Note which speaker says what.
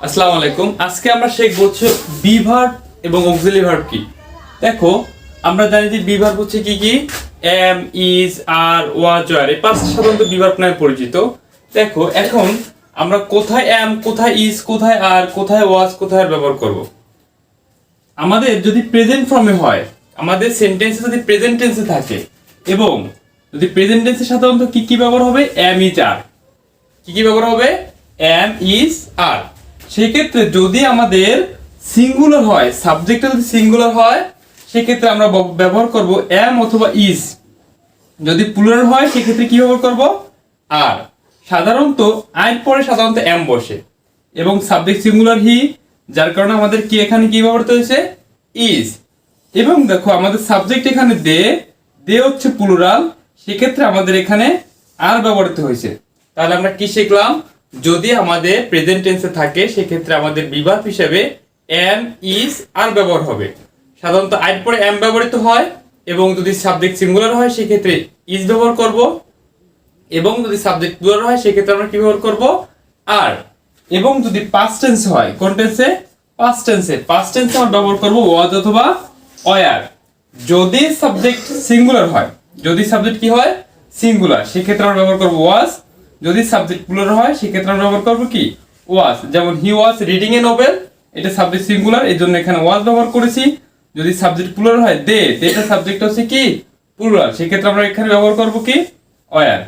Speaker 1: আসসালামু আলাইকুম। আজকে আমরা শিখব হচ্ছে বি ভার্ব এবং অক্সিলারি ভার্ব কি। দেখো, আমরা জানি যে বি ভার্ব হচ্ছে কি কি, am, is, are, was, were, এই পাঁচটা সাধারণত বি ভার্ব নামে পরিচিত। দেখো, এখন আমরা কোথায় এম, কোথায় ইজ, কোথায় আর, কোথায় ওয়াজ, কোথায় আর ব্যবহার করব। আমাদের যদি প্রেজেন্ট ফর্মে হয়, আমাদের সেন্টেন্সে যদি প্রেজেন্ট টেন্সে থাকে, এবং যদি প্রেজেন্ট টেন্সে সাধারণত কি কি ব্যবহার হবে, এম, ইজ, আর। কি কি ব্যবহার হবে, এম, ইজ, আর। সেক্ষেত্রে যদি আমাদের সিঙ্গুলার হয়, সাবজেক্টটা যদি সিঙ্গুলার হয়, সেক্ষেত্রে আমরা ব্যবহার করব এম অথবা ইজ। যদি প্লুরাল হয় সেক্ষেত্রে কি ব্যবহার করব, আর। সাধারণত আইন পরে সাধারণত এম বসে, এবং সাবজেক্ট সিঙ্গুলার হি, যার কারণে আমাদের কি এখানে কি ব্যবহৃত হয়েছে, ইজ। এবং দেখো, আমাদের সাবজেক্ট এখানে দে, দে হচ্ছে প্লুরাল, সেক্ষেত্রে আমাদের এখানে আর ব্যবহৃত হয়েছে। তাহলে আমরা কি শিখলাম, যদি আমাদের প্রেজেন্ট টেন্সে থাকে সেক্ষেত্রে আমাদের বিভাগ হিসেবে এম, ইজ, আর ব্যবহার হবে। সাধারণত আইন পরে এম ব্যবহৃত হয়, এবং যদি সাবজেক্ট সিঙ্গুলার হয় সেক্ষেত্রে ইজ ব্যবহার করব, এবং যদি সাবজেক্ট প্লুরাল হয় সেক্ষেত্রে আমরা কি ব্যবহার করব, আর। এবং যদি পাস্ট টেন্স হয়, কোন টেন্সে, পাস্ট টেন্সে, পাস্ট টেন্সে আমরা ব্যবহার করব ওয়াজ অথবা ওয়ার। যদি সাবজেক্ট সিঙ্গুলার হয়, যদি সাবজেক্ট কি হয়, সিঙ্গুলার, সেক্ষেত্রে আমরা ব্যবহার করব ওয়াজ। যদি সাবজেক্ট প্লুরাল হয় সেক্ষেত্রে আমরা ব্যবহার করব কি, ওয়াজ। যেমন হি ওয়াজ রিডিং এ নোবেল, এটা সাবজেক্ট সিঙ্গুলার, এই জন্য এখানে ওয়াজ ব্যবহার করেছি। যদি সাবজেক্ট প্লুরাল হয়, দে, এটা সাবজেক্ট হচ্ছে কি, প্লুরাল, সেক্ষেত্রে আমরা এখানে ব্যবহার করব কি, ওয়ার।